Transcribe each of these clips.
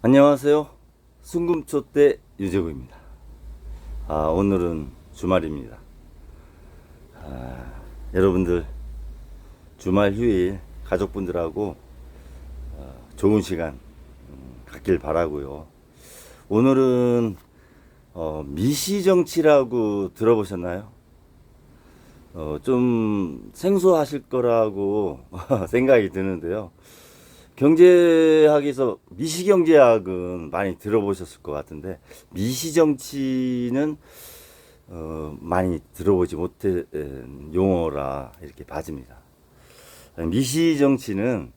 안녕하세요. 순금초대 유재구입니다. 오늘은 주말입니다. 여러분들 주말 휴일 가족분들하고 좋은 시간 갖길 바라고요. 오늘은 미시정치라고 들어보셨나요? 좀 생소하실 거라고 생각이 드는데요. 경제학에서 미시경제학은 많이 들어보셨을 것 같은데 미시정치는 많이 들어보지 못한 용어라 이렇게 봐집니다. 미시정치는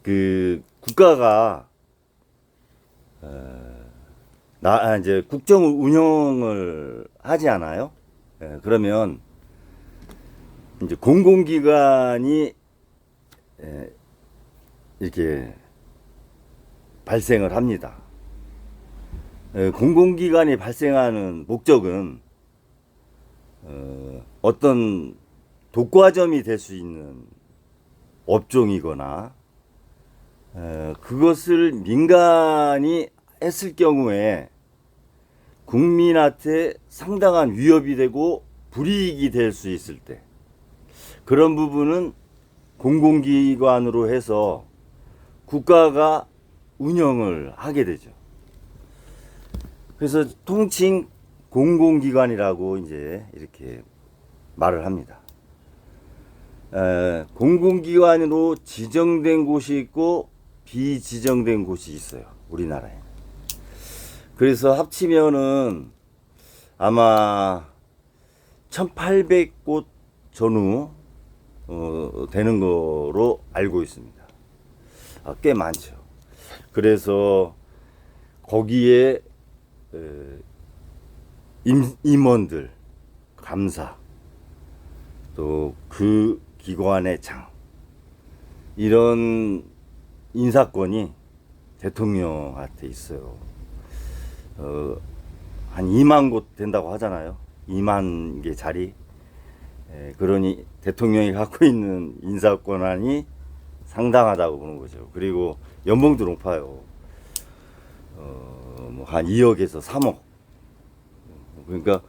그 국가가 이제 국정 운영을 하지 않아요? 그러면 이제 공공기관이 이렇게 발생을 합니다. 공공기관이 발생하는 목적은 어떤 독과점이 될 수 있는 업종이거나 그것을 민간이 했을 경우에 국민한테 상당한 위협이 되고 불이익이 될 수 있을 때 그런 부분은 공공기관으로 해서 국가가 운영을 하게 되죠. 그래서 통칭 공공기관이라고 이제 이렇게 말을 합니다. 공공기관으로 지정된 곳이 있고 비지정된 곳이 있어요. 우리나라에. 그래서 합치면은 아마 1800곳 전후 되는 거로 알고 있습니다. 꽤 많죠. 그래서 거기에 임원들, 감사, 또 그 기관의 장 이런 인사권이 대통령한테 있어요. 한 2만 곳 된다고 하잖아요. 2만 개 자리. 그러니 대통령이 갖고 있는 인사권한이 상당하다고 보는 거죠. 그리고 연봉도 높아요. 뭐 한 2억에서 3억. 그러니까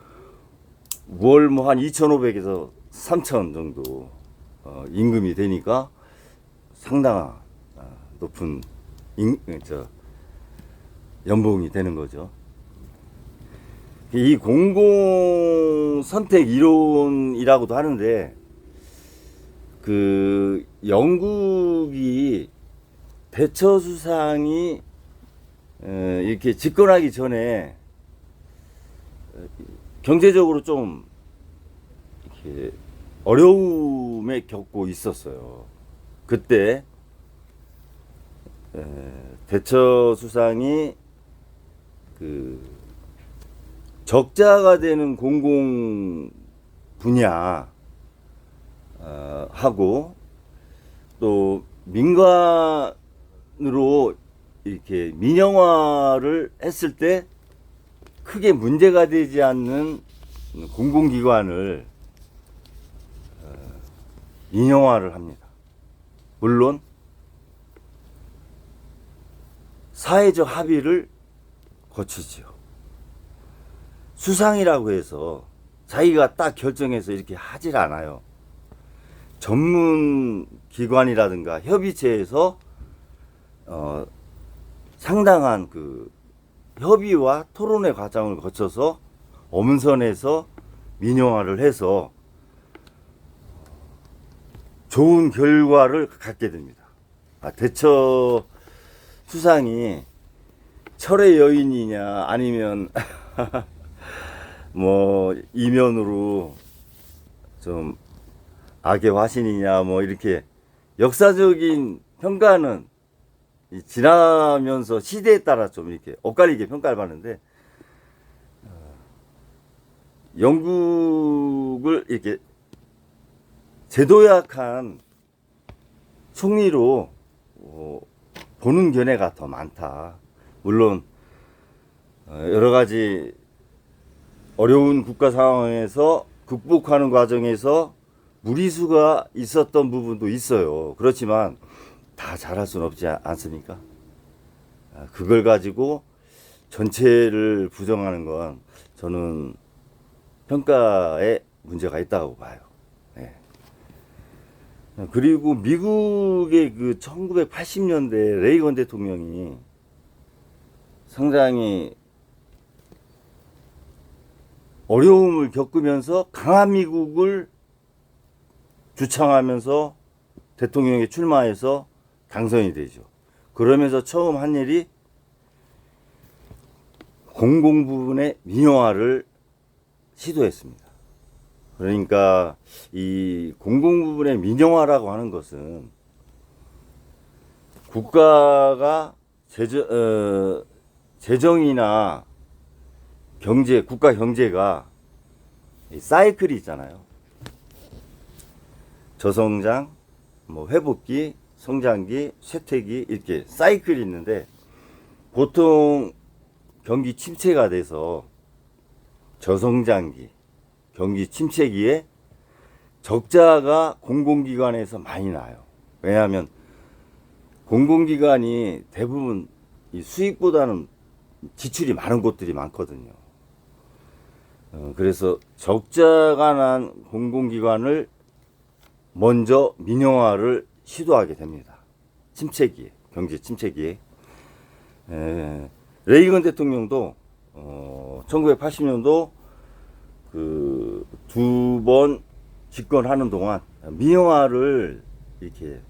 월 뭐 한 2,500에서 3,000 정도 임금이 되니까 상당한 높은 연봉이 되는 거죠. 이 공공 선택 이론이라고도 하는데 그 영국이 대처 수상이 이렇게 집권하기 전에 경제적으로 좀 이렇게 어려움에 겪고 있었어요. 그때 대처 수상이 그 적자가 되는 공공 분야 하고 또 민간으로 이렇게 민영화를 했을 때 크게 문제가 되지 않는 공공기관을 민영화를 합니다. 물론 사회적 합의를 거치죠. 수상이라고 해서 자기가 딱 결정해서 이렇게 하질 않아요. 전문 기관이라든가 협의체에서 상당한 그 협의와 토론의 과정을 거쳐서 엄선해서 민영화를 해서 좋은 결과를 갖게 됩니다. 대처 수상이 철의 여인이냐 아니면 뭐 이면으로 좀 악의 화신이냐 뭐 이렇게 역사적인 평가는 지나면서 시대에 따라 좀 이렇게 엇갈리게 평가를 받는데 영국을 이렇게 제도약한 총리로 보는 견해가 더 많다. 물론 여러 가지 어려운 국가 상황에서 극복하는 과정에서 무리수가 있었던 부분도 있어요. 그렇지만 다 잘할 수는 없지 않습니까? 그걸 가지고 전체를 부정하는 건 저는 평가에 문제가 있다고 봐요. 네. 그리고 미국의 그 1980년대 레이건 대통령이 상당히 어려움을 겪으면서 강한 미국을 주창하면서 대통령에 출마해서 당선이 되죠. 그러면서 처음 한 일이 공공부문의 민영화를 시도했습니다. 그러니까 이 공공부문의 민영화라고 하는 것은 국가가 재정이나 경제, 국가 경제가 사이클이 있잖아요. 저성장, 뭐 회복기, 성장기, 쇠퇴기 이렇게 사이클이 있는데 보통 경기 침체가 돼서 저성장기, 경기 침체기에 적자가 공공기관에서 많이 나요. 왜냐하면 공공기관이 대부분 이 수익보다는 지출이 많은 곳들이 많거든요. 그래서 적자가 난 공공기관을 먼저 민영화를 시도하게 됩니다. 침체기에, 경제 침체기에. 레이건 대통령도 1980년도 그 두 번 집권하는 동안 민영화를 이렇게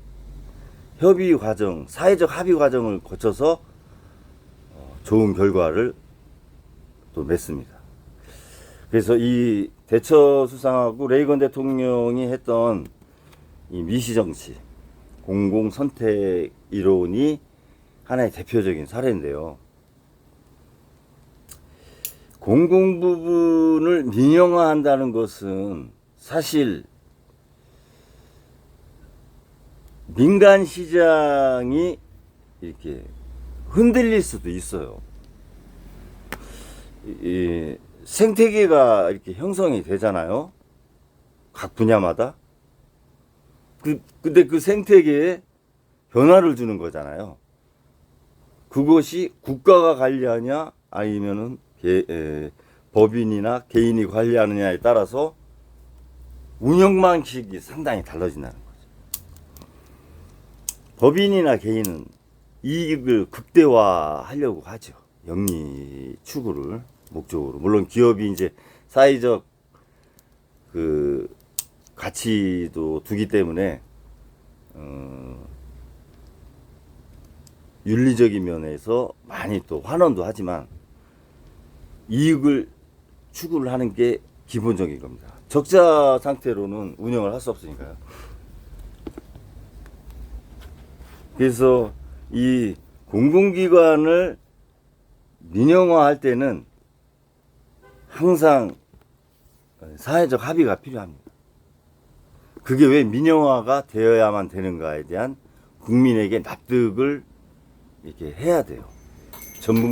협의 과정, 사회적 합의 과정을 거쳐서 좋은 결과를 또 맺습니다. 그래서 이 대처 수상하고 레이건 대통령이 했던 이 미시정치, 공공선택 이론이 하나의 대표적인 사례인데요. 공공부문을 민영화한다는 것은 사실 민간 시장이 이렇게 흔들릴 수도 있어요. 이 생태계가 이렇게 형성이 되잖아요. 각 분야마다. 근데 그 생태계에 변화를 주는 거잖아요. 그것이 국가가 관리하냐 아니면은 법인이나 개인이 관리하느냐에 따라서 운영 방식이 상당히 달라진다는 거죠. 법인이나 개인은 이익을 극대화하려고 하죠. 영리 추구를 목적으로. 물론 기업이 이제 사회적 그 가치도 두기 때문에 윤리적인 면에서 많이 또 환원도 하지만 이익을 추구를 하는 게 기본적인 겁니다. 적자 상태로는 운영을 할 수 없으니까요. 그래서 이 공공기관을 민영화할 때는 항상 사회적 합의가 필요합니다. 그게 왜 민영화가 되어야만 되는가에 대한 국민에게 납득을 이렇게 해야 돼요. 전문